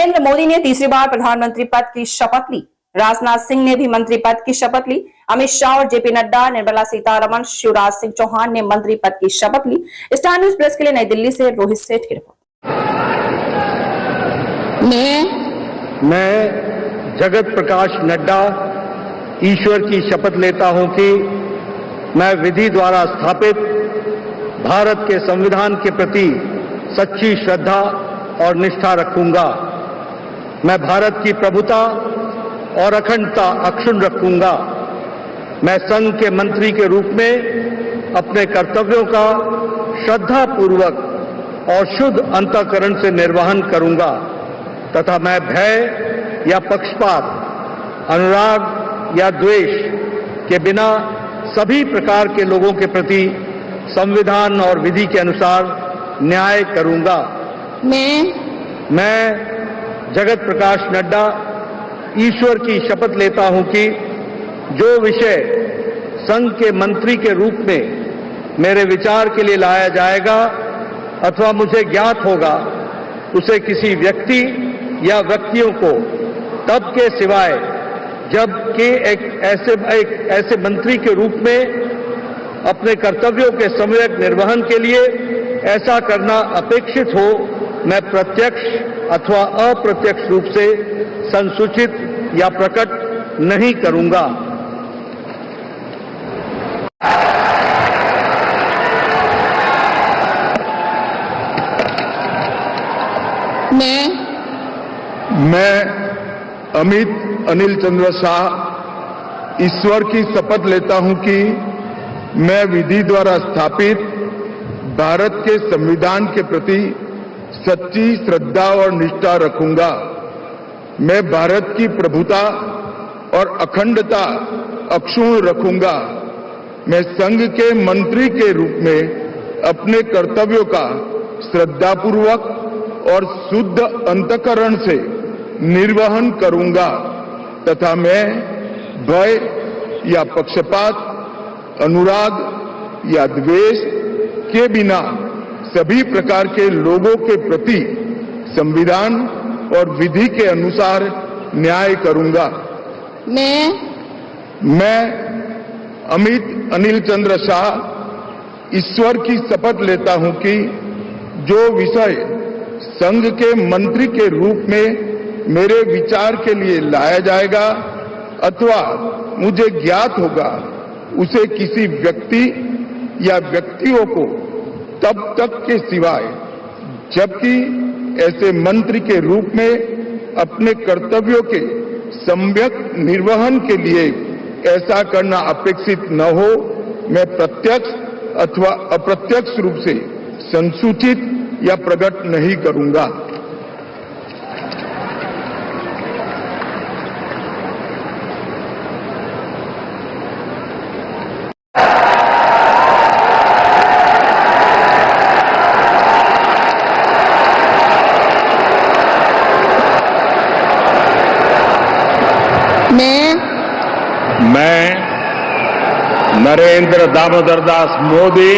नरेंद्र मोदी ने तीसरी बार प्रधानमंत्री पद की शपथ ली। राजनाथ सिंह ने भी मंत्री पद की शपथ ली। अमित शाह और जेपी नड्डा, निर्मला सीतारमण, शिवराज सिंह चौहान ने मंत्री पद की शपथ ली। स्टार न्यूज प्रेस के लिए नई दिल्ली से रोहित सेठ की रिपोर्ट। मैं जगत प्रकाश नड्डा ईश्वर की शपथ लेता हूं कि मैं विधि द्वारा स्थापित भारत के संविधान के प्रति सच्ची श्रद्धा और निष्ठा रखूंगा। मैं भारत की प्रभुता और अखंडता अक्षुण्ण रखूंगा। मैं संघ के मंत्री के रूप में अपने कर्तव्यों का श्रद्धापूर्वक और शुद्ध अंतःकरण से निर्वहन करूंगा तथा मैं भय या पक्षपात, अनुराग या द्वेष के बिना सभी प्रकार के लोगों के प्रति संविधान और विधि के अनुसार न्याय करूंगा। मैं जगत प्रकाश नड्डा ईश्वर की शपथ लेता हूं कि जो विषय संघ के मंत्री के रूप में मेरे विचार के लिए लाया जाएगा अथवा मुझे ज्ञात होगा, उसे किसी व्यक्ति या व्यक्तियों को तब के सिवाय जबकि एक ऐसे मंत्री के रूप में अपने कर्तव्यों के सम्यक निर्वहन के लिए ऐसा करना अपेक्षित हो, मैं प्रत्यक्ष अथवा अप्रत्यक्ष रूप से संसूचित या प्रकट नहीं करूंगा। मैं अमित अनिल चंद्र शाह ईश्वर की शपथ लेता हूं कि मैं विधि द्वारा स्थापित भारत के संविधान के प्रति सच्ची श्रद्धा और निष्ठा रखूंगा। मैं भारत की प्रभुता और अखंडता अक्षुण्ण रखूंगा। मैं संघ के मंत्री के रूप में अपने कर्तव्यों का श्रद्धापूर्वक और शुद्ध अंतःकरण से निर्वहन करूंगा तथा मैं भय या पक्षपात, अनुराग या द्वेष के बिना सभी प्रकार के लोगों के प्रति संविधान और विधि के अनुसार न्याय करूंगा। मैं अमित अनिल चंद्र शाह ईश्वर की शपथ लेता हूं कि जो विषय संघ के मंत्री के रूप में मेरे विचार के लिए लाया जाएगा अथवा मुझे ज्ञात होगा, उसे किसी व्यक्ति या व्यक्तियों को तब तक के सिवाय जबकि ऐसे मंत्री के रूप में अपने कर्तव्यों के सम्यक निर्वहन के लिए ऐसा करना अपेक्षित न हो, मैं प्रत्यक्ष अथवा अप्रत्यक्ष रूप से संसूचित या प्रकट नहीं करूंगा। मैं नरेंद्र दामोदर दास मोदी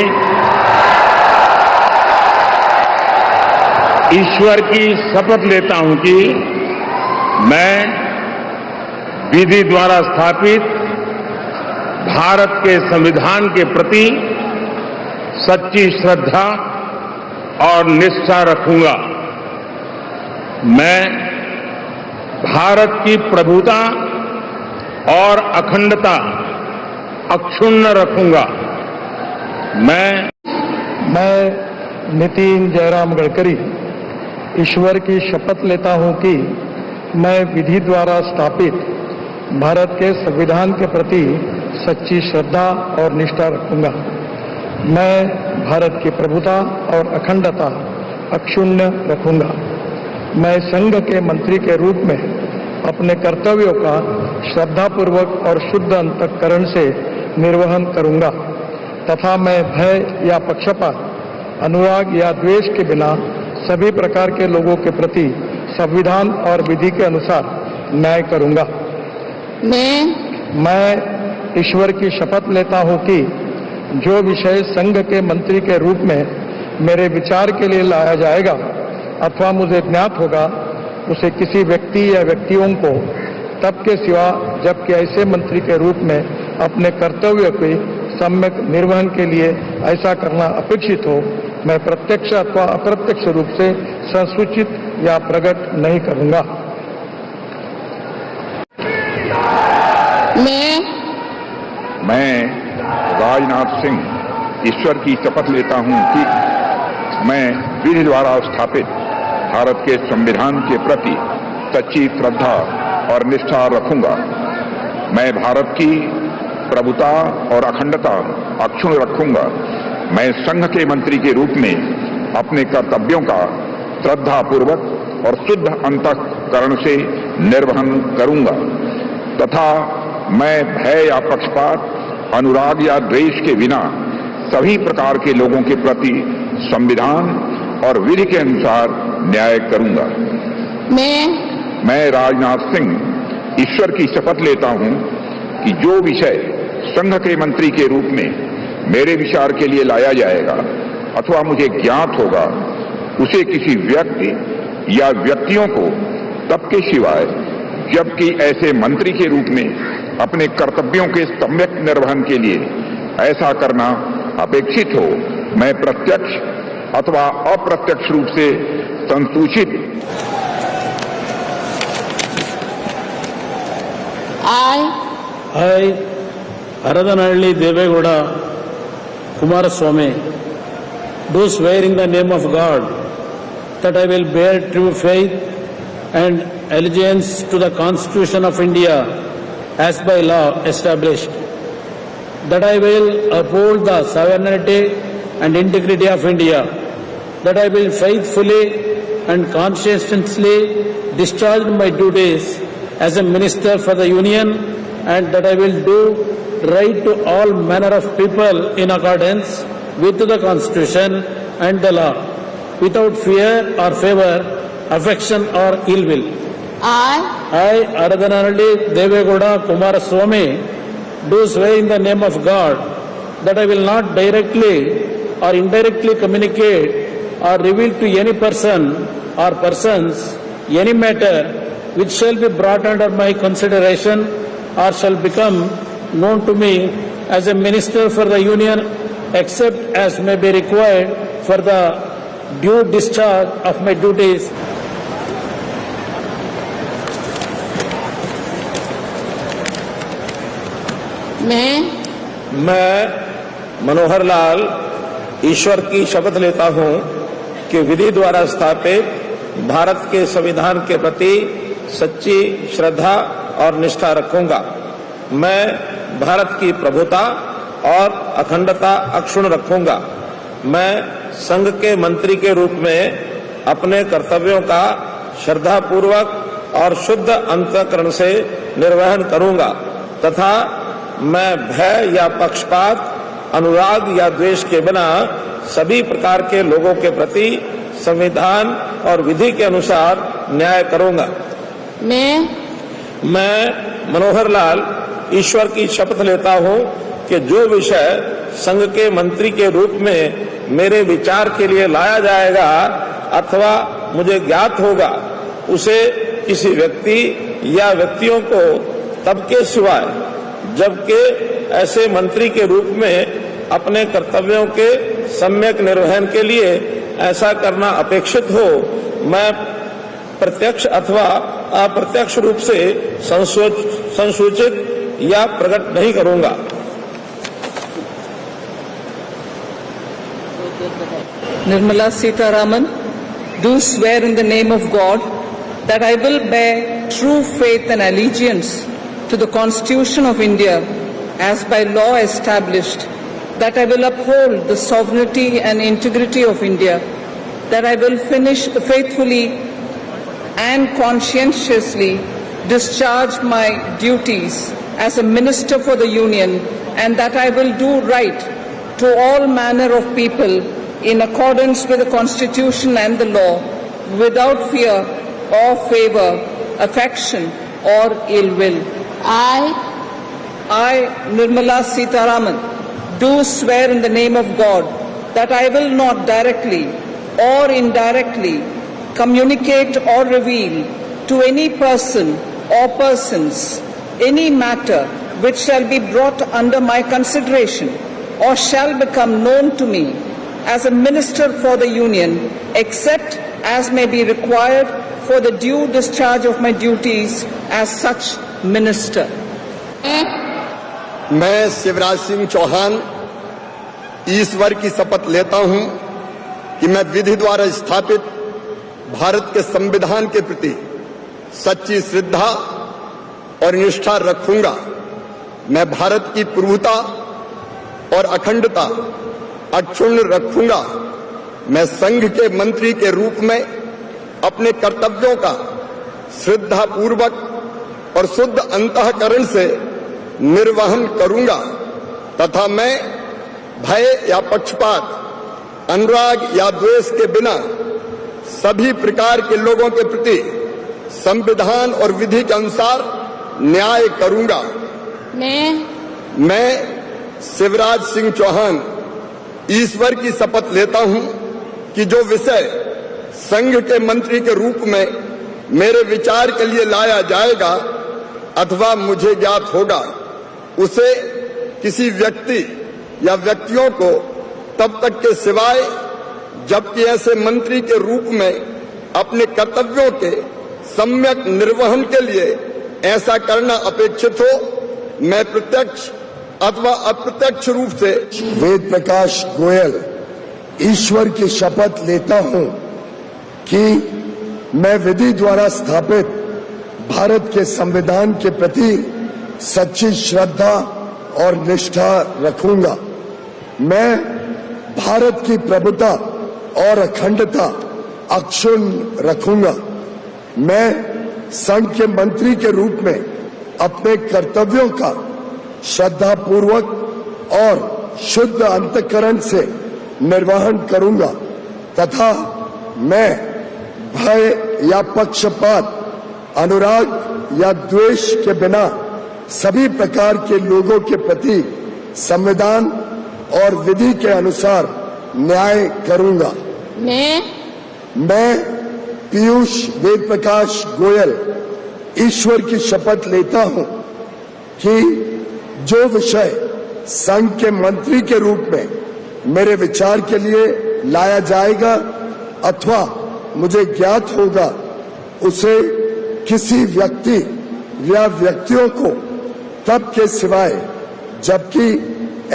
ईश्वर की शपथ लेता हूं कि मैं विधि द्वारा स्थापित भारत के संविधान के प्रति सच्ची श्रद्धा और निष्ठा रखूंगा। मैं भारत की प्रभुता और अखंडता अक्षुण्ण रखूंगा। मैं नितिन जयराम गडकरी ईश्वर की शपथ लेता हूं कि मैं विधि द्वारा स्थापित भारत के संविधान के प्रति सच्ची श्रद्धा और निष्ठा रखूंगा। मैं भारत की प्रभुता और अखंडता अक्षुण्ण रखूंगा। मैं संघ के मंत्री के रूप में अपने कर्तव्यों का श्रद्धापूर्वक और शुद्ध अंतःकरण से निर्वहन करूंगा तथा मैं भय या पक्षपात, अनुराग या द्वेष के बिना सभी प्रकार के लोगों के प्रति संविधान और विधि के अनुसार न्याय करूंगा। मैं ईश्वर की शपथ लेता हूं कि जो विषय संघ के मंत्री के रूप में मेरे विचार के लिए लाया जाएगा अथवा मुझे ज्ञात होगा, उसे किसी व्यक्ति या व्यक्तियों को तब के सिवा जबकि ऐसे मंत्री के रूप में अपने कर्तव्य के सम्यक निर्वहन के लिए ऐसा करना अपेक्षित हो, मैं प्रत्यक्ष अथवा अप्रत्यक्ष रूप से संसूचित या प्रकट नहीं करूंगा। मैं राजनाथ सिंह ईश्वर की शपथ लेता हूं कि मैं विधि द्वारा स्थापित भारत के संविधान के प्रति सच्ची श्रद्धा और निष्ठा रखूंगा। मैं भारत की प्रभुता और अखंडता अक्षुण्ण रखूंगा। मैं संघ के मंत्री के रूप में अपने कर्तव्यों का श्रद्धापूर्वक और शुद्ध अंतःकरण से निर्वहन करूंगा तथा मैं भय या पक्षपात, अनुराग या द्वेष के बिना सभी प्रकार के लोगों के प्रति संविधान और विधि के अनुसार न्याय करूंगा। मैं राजनाथ सिंह ईश्वर की शपथ लेता हूं कि जो विषय संघ के मंत्री के रूप में मेरे विचार के लिए लाया जाएगा अथवा मुझे ज्ञात होगा, उसे किसी व्यक्ति या व्यक्तियों को तब के सिवाय जबकि ऐसे मंत्री के रूप में अपने कर्तव्यों के सम्यक निर्वहन के लिए ऐसा करना अपेक्षित हो, मैं प्रत्यक्ष अथवा अप्रत्यक्ष रूप से संसूचित I, Haradanhalli Devegowda Kumaraswamy, do swear in the name of God that I will bear true faith and allegiance to the Constitution of India as by law established, that I will uphold the sovereignty and integrity of India, that I will faithfully and conscientiously discharge my duties as a Minister for the Union, and that I will do right to all manner of people in accordance with the Constitution and the law, without fear or favor, affection or ill will. I, Haradanhalli Devegowda Kumaraswamy, do swear in the name of God that I will not directly or indirectly communicate or reveal to any person or persons any matter which shall be brought under my consideration or shall become known to me as a Minister for the Union, except as may be required for the due discharge of my duties. मैं मनोहर लाल ईश्वर की शपथ लेता हूं कि विधि द्वारा स्थापित भारत के संविधान के प्रति सच्ची श्रद्धा और निष्ठा रखूंगा। मैं भारत की प्रभुता और अखंडता अक्षुण्ण रखूंगा। मैं संघ के मंत्री के रूप में अपने कर्तव्यों का श्रद्धापूर्वक और शुद्ध अंतःकरण से निर्वहन करूंगा तथा मैं भय या पक्षपात, अनुराग या द्वेष के बिना सभी प्रकार के लोगों के प्रति संविधान और विधि के अनुसार न्याय करूंगा। मैं मनोहर लाल ईश्वर की शपथ लेता हूं कि जो विषय संघ के मंत्री के रूप में मेरे विचार के लिए लाया जाएगा अथवा मुझे ज्ञात होगा, उसे किसी व्यक्ति या व्यक्तियों को तब के सिवाय जबकि ऐसे मंत्री के रूप में अपने कर्तव्यों के सम्यक निर्वहन के लिए ऐसा करना अपेक्षित हो, मैं प्रत्यक्ष अथवा अप्रत्यक्ष रूप से संसूचित या प्रकट नहीं करूंगा। Nirmala Sitharaman, do swear in the name of God that I will bear true faith and allegiance to the Constitution of India as by law established, that I will uphold the sovereignty and integrity of India, that I will faithfully and conscientiously discharge my duties as a Minister for the Union, and that I will do right to all manner of people in accordance with the Constitution and the law, without fear or favor, affection or ill will. I, Nirmala Sitharaman, do swear in the name of God that I will not directly or indirectly communicate or reveal to any person or persons, any matter which shall be brought under my consideration or shall become known to me as a minister for the Union, except as may be required for the due discharge of my duties as such minister. मैं शिवराज सिंह चौहान ईश्वर की शपथ लेता हूं कि मैं विधि द्वारा स्थापित भारत के संविधान के प्रति सच्ची श्रद्धा और निष्ठा रखूंगा। मैं भारत की प्रभुता और अखंडता अक्षुण्ण रखूंगा। मैं संघ के मंत्री के रूप में अपने कर्तव्यों का श्रद्धापूर्वक और शुद्ध अंतःकरण से निर्वहन करूंगा तथा मैं भय या पक्षपात, अनुराग या द्वेष के बिना सभी प्रकार के लोगों के प्रति संविधान और विधि के अनुसार न्याय करूंगा। मैं शिवराज सिंह चौहान ईश्वर की शपथ लेता हूं कि जो विषय संघ के मंत्री के रूप में मेरे विचार के लिए लाया जाएगा अथवा मुझे ज्ञात होगा, उसे किसी व्यक्ति या व्यक्तियों को तब तक के सिवाय जबकि ऐसे मंत्री के रूप में अपने कर्तव्यों के सम्यक निर्वहन के लिए ऐसा करना अपेक्षित हो, मैं प्रत्यक्ष अथवा अप्रत्यक्ष रूप से वेद प्रकाश गोयल ईश्वर की शपथ लेता हूं कि मैं विधि द्वारा स्थापित भारत के संविधान के प्रति सच्ची श्रद्धा और निष्ठा रखूंगा। मैं भारत की प्रभुता और अखंडता अक्षुण्ण रखूंगा। मैं संघ के मंत्री के रूप में अपने कर्तव्यों का श्रद्धापूर्वक और शुद्ध अंतःकरण से निर्वहन करूंगा तथा मैं भय या पक्षपात, अनुराग या द्वेष के बिना सभी प्रकार के लोगों के प्रति संविधान और विधि के अनुसार न्याय करूंगा। मैं पीयूष वेद प्रकाश गोयल ईश्वर की शपथ लेता हूं कि जो विषय संघ के मंत्री के रूप में मेरे विचार के लिए लाया जाएगा अथवा मुझे ज्ञात होगा, उसे किसी व्यक्ति या व्यक्तियों को तब के सिवाय जबकि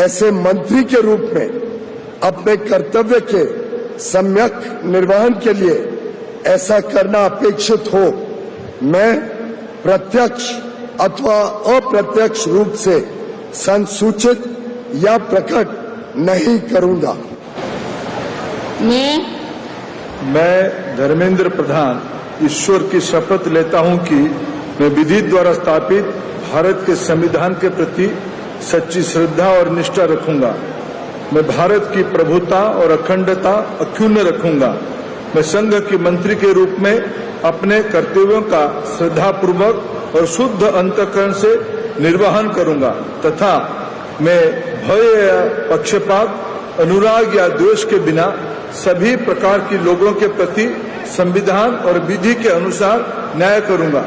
ऐसे मंत्री के रूप में अपने कर्तव्य के सम्यक निर्वहन के लिए ऐसा करना अपेक्षित हो, मैं प्रत्यक्ष अथवा अप्रत्यक्ष रूप से संसूचित या प्रकट नहीं करूंगा। मैं धर्मेंद्र प्रधान ईश्वर की शपथ लेता हूं कि मैं विधि द्वारा स्थापित भारत के संविधान के प्रति सच्ची श्रद्धा और निष्ठा रखूंगा। मैं भारत की प्रभुता और अखंडता अक्षुण्ण रखूंगा। मैं संघ के मंत्री के रूप में अपने कर्तव्यों का श्रद्धापूर्वक और शुद्ध अंतःकरण से निर्वहन करूंगा तथा मैं भय या पक्षपात, अनुराग या द्वेष के बिना सभी प्रकार की लोगों के प्रति संविधान और विधि के अनुसार न्याय करूंगा।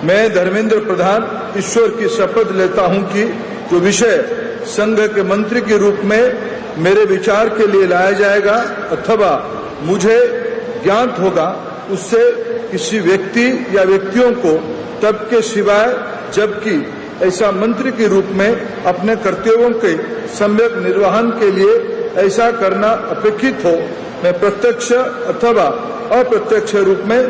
मैं धर्मेंद्र प्रधान ईश्वर की शपथ लेता हूं कि जो विषय संघ के मंत्री के रूप में मेरे विचार के लिए लाया जाएगा अथवा मुझे ज्ञात होगा, उससे किसी व्यक्ति या व्यक्तियों को तब के सिवाय जबकि ऐसा मंत्री के रूप में अपने कर्तव्यों के सम्यक निर्वहन के लिए ऐसा करना अपेक्षित हो, मैं प्रत्यक्ष अथवा अप्रत्यक्ष रूप में